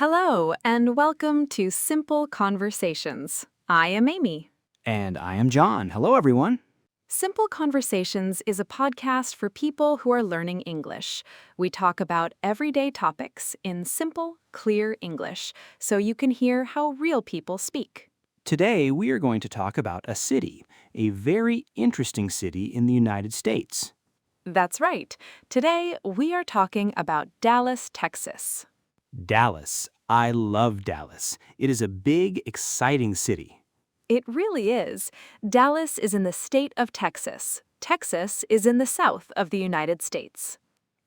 Hello, and welcome to Simple Conversations. I am Amy. And I am John. Hello, everyone. Simple Conversations is a podcast for people who are learning English. We talk about everyday topics in simple, clear English, so you can hear how real people speak. Today, we are going to talk about a city, a very interesting city in the United States. That's right. Today, we are talking about Dallas, Texas. Dallas. I love Dallas. It is a big, exciting city. It really is. Dallas is in the state of Texas. Texas is in the south of the United States.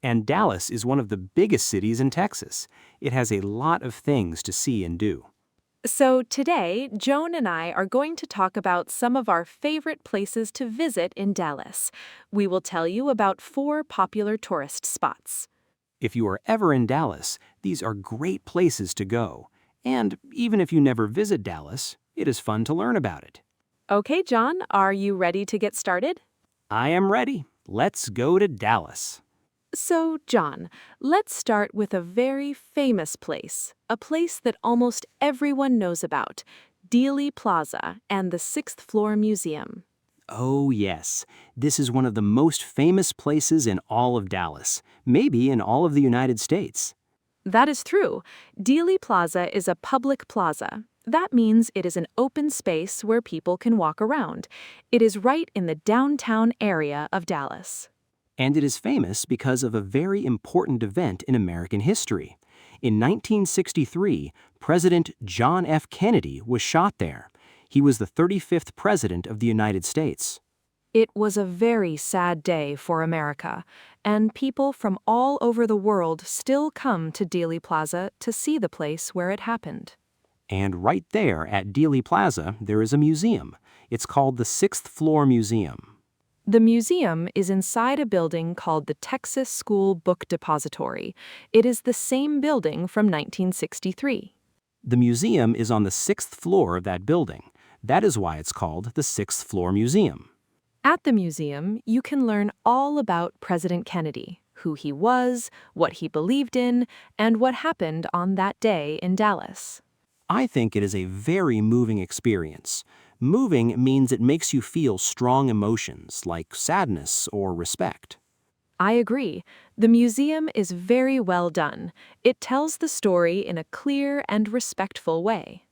And Dallas is one of the biggest cities in Texas. It has a lot of things to see and do. So today, Joan and I are going to talk about some of our favorite places to visit in Dallas. We will tell you about 4 popular tourist spots. If you are ever in Dallas, these are great places to go. And even if you never visit Dallas, it is fun to learn about it. Okay, John, are you ready to get started? I am ready. Let's go to Dallas. So, John, let's start with a very famous place, a place that almost everyone knows about, Dealey Plaza and the 6th Floor Museum. Oh, yes. This is one of the most famous places in all of Dallas, maybe in all of the United States. That is true. Dealey Plaza is a public plaza. That means it is an open space where people can walk around. It is right in the downtown area of Dallas. And it is famous because of a very important event in American history. In 1963, President John F. Kennedy was shot there. He was the 35th President of the United States. It was a very sad day for America, and people from all over the world still come to Dealey Plaza to see the place where it happened. And right there at Dealey Plaza, there is a museum. It's called the 6th Floor Museum. The museum is inside a building called the Texas School Book Depository. It is the same building from 1963. The museum is on the 6th floor of that building. That is why it's called the 6th Floor Museum. At the museum, you can learn all about President Kennedy, who he was, what he believed in, and what happened on that day in Dallas. I think it is a very moving experience. Moving means it makes you feel strong emotions like sadness or respect. I agree. The museum is very well done. It tells the story in a clear and respectful way.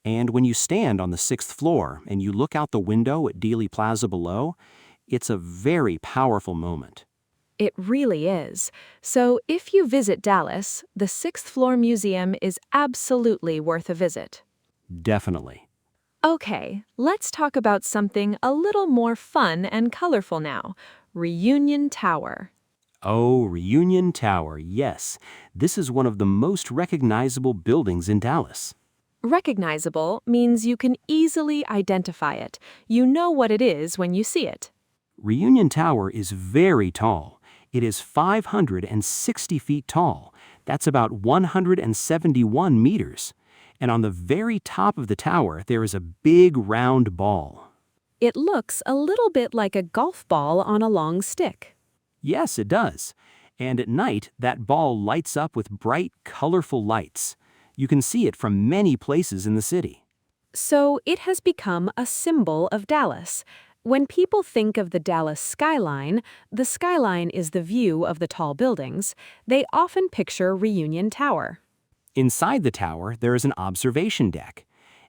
And when you stand on the 6th floor and you look out the window at Dealey Plaza below, it's a very powerful moment. It really is. So if you visit Dallas, the 6th Floor Museum is absolutely worth a visit. Definitely. Okay, let's talk about something a little more fun and colorful now. Reunion Tower. Oh, Reunion Tower, yes. This is one of the most recognizable buildings in Dallas. Recognizable means you can easily identify it. You know what it is when you see it. Reunion Tower is very tall. It is 560 feet tall. That's about 171 meters. And on the very top of the tower, there is a big round ball. It looks a little bit like a golf ball on a long stick. Yes, it does. And at night, that ball lights up with bright, colorful lights. You can see it from many places in the city. So it has become a symbol of Dallas. When people think of the Dallas skyline, the skyline is the view of the tall buildings, they often picture Reunion Tower. Inside the tower, there is an observation deck.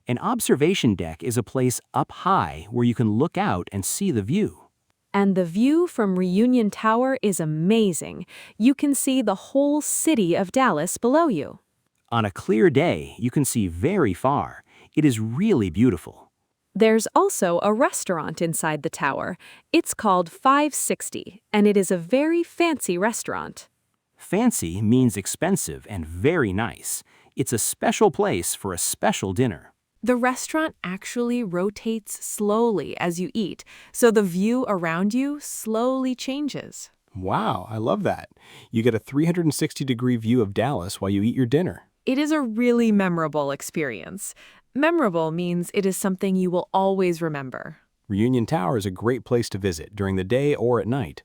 An observation deck is a place up high where you can look out and see the view. And the view from Reunion Tower is amazing. You can see the whole city of Dallas below you. On a clear day, you can see very far. It is really beautiful. There's also a restaurant inside the tower. It's called 560, and it is a very fancy restaurant. Fancy means expensive and very nice. It's a special place for a special dinner. The restaurant actually rotates slowly as you eat, so the view around you slowly changes. Wow, I love that. You get a 360-degree view of Dallas while you eat your dinner. It is a really memorable experience. Memorable means it is something you will always remember. Reunion Tower is a great place to visit during the day or at night.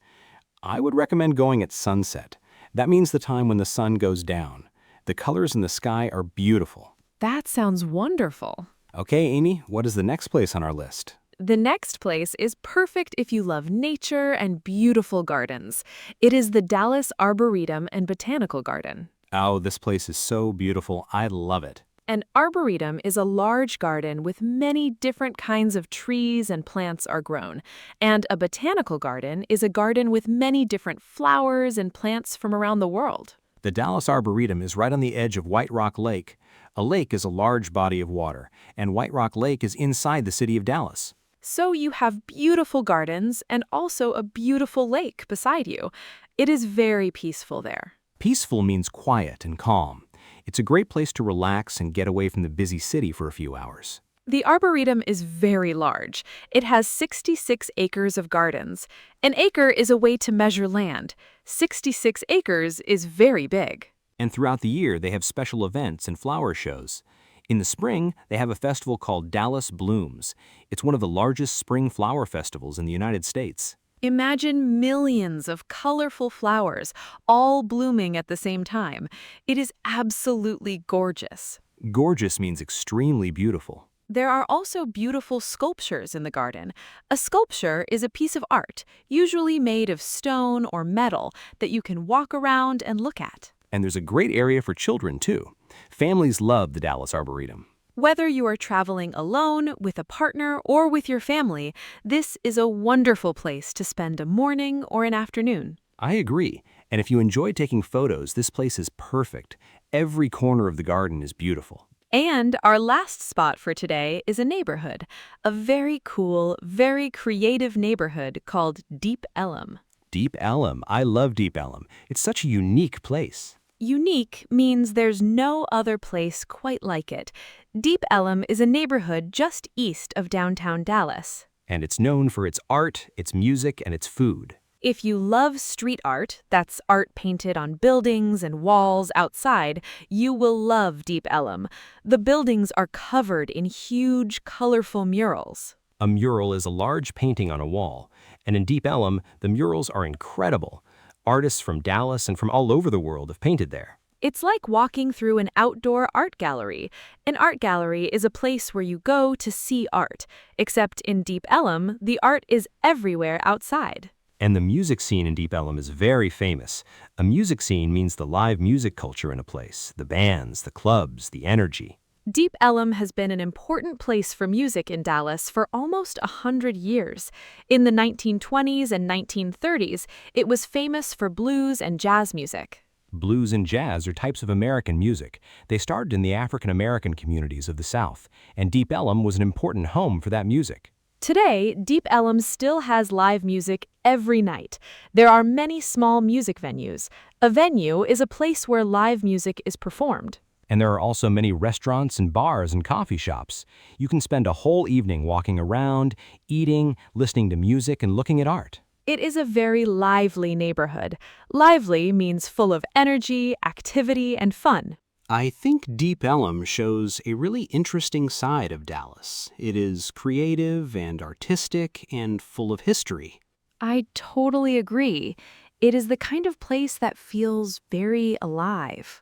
I would recommend going at sunset. That means the time when the sun goes down. The colors in the sky are beautiful. That sounds wonderful. Okay, Amy, what is the next place on our list? The next place is perfect if you love nature and beautiful gardens. It is the Dallas Arboretum and Botanical Garden. Oh, this place is so beautiful. I love it. An arboretum is a large garden with many different kinds of trees and plants are grown. And a botanical garden is a garden with many different flowers and plants from around the world. The Dallas Arboretum is right on the edge of White Rock Lake. A lake is a large body of water, and White Rock Lake is inside the city of Dallas. So you have beautiful gardens and also a beautiful lake beside you. It is very peaceful there. Peaceful means quiet and calm. It's a great place to relax and get away from the busy city for a few hours. The Arboretum is very large. It has 66 acres of gardens. An acre is a way to measure land. 66 acres is very big. And throughout the year, they have special events and flower shows. In the spring, they have a festival called Dallas Blooms. It's one of the largest spring flower festivals in the United States. Imagine millions of colorful flowers, all blooming at the same time. It is absolutely gorgeous. Gorgeous means extremely beautiful. There are also beautiful sculptures in the garden. A sculpture is a piece of art, usually made of stone or metal, that you can walk around and look at. And there's a great area for children, too. Families love the Dallas Arboretum. Whether you are traveling alone, with a partner, or with your family, this is a wonderful place to spend a morning or an afternoon. I agree. And if you enjoy taking photos, this place is perfect. Every corner of the garden is beautiful. And our last spot for today is a neighborhood, a very cool, very creative neighborhood called Deep Ellum. Deep Ellum. I love Deep Ellum. It's such a unique place. Unique means there's no other place quite like it. Deep Ellum is a neighborhood just east of downtown Dallas. And it's known for its art, its music, and its food. If you love street art, that's art painted on buildings and walls outside, you will love Deep Ellum. The buildings are covered in huge, colorful murals. A mural is a large painting on a wall, and in Deep Ellum, the murals are incredible. Artists from Dallas and from all over the world have painted there. It's like walking through an outdoor art gallery. An art gallery is a place where you go to see art, except in Deep Ellum, the art is everywhere outside. And the music scene in Deep Ellum is very famous. A music scene means the live music culture in a place, the bands, the clubs, the energy. Deep Ellum has been an important place for music in Dallas for almost 100 years. In the 1920s and 1930s, it was famous for blues and jazz music. Blues and jazz are types of American music. They started in the African American communities of the South, and Deep Ellum was an important home for that music. Today, Deep Ellum still has live music every night. There are many small music venues. A venue is a place where live music is performed. And there are also many restaurants and bars and coffee shops. You can spend a whole evening walking around, eating, listening to music, and looking at art. It is a very lively neighborhood. Lively means full of energy, activity, and fun. I think Deep Ellum shows a really interesting side of Dallas. It is creative and artistic and full of history. I totally agree. It is the kind of place that feels very alive.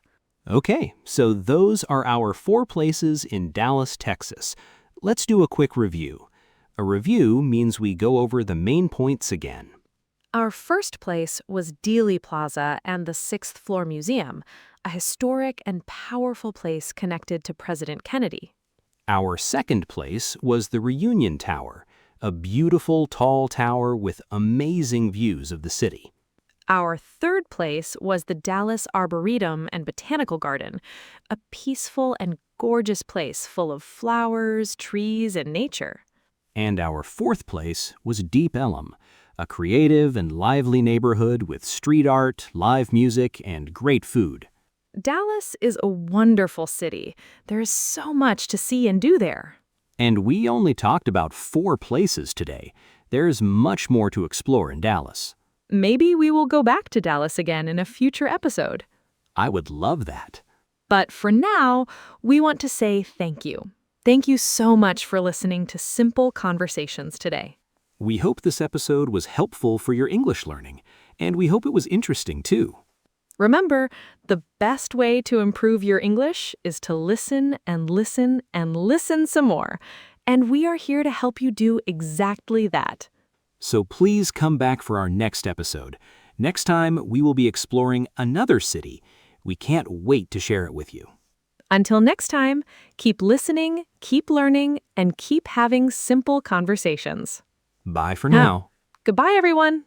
Okay, so those are our 4 places in Dallas, Texas. Let's do a quick review. A review means we go over the main points again. Our first place was Dealey Plaza and the 6th Floor Museum, a historic and powerful place connected to President Kennedy. Our second place was the Reunion Tower, a beautiful tall tower with amazing views of the city. Our third place was the Dallas Arboretum and Botanical Garden, a peaceful and gorgeous place full of flowers, trees, and nature. And our fourth place was Deep Ellum, a creative and lively neighborhood with street art, live music, and great food. Dallas is a wonderful city. There is so much to see and do there. And we only talked about 4 places today. There's much more to explore in Dallas. Maybe we will go back to Dallas again in a future episode. I would love that. But for now, we want to say thank you. Thank you so much for listening to Simple Conversations today. We hope this episode was helpful for your English learning, and we hope it was interesting too. Remember, the best way to improve your English is to listen and listen and listen some more. And we are here to help you do exactly that. So please come back for our next episode. Next time, we will be exploring another city. We can't wait to share it with you. Until next time, keep listening, keep learning, and keep having simple conversations. Bye for now. Goodbye, everyone.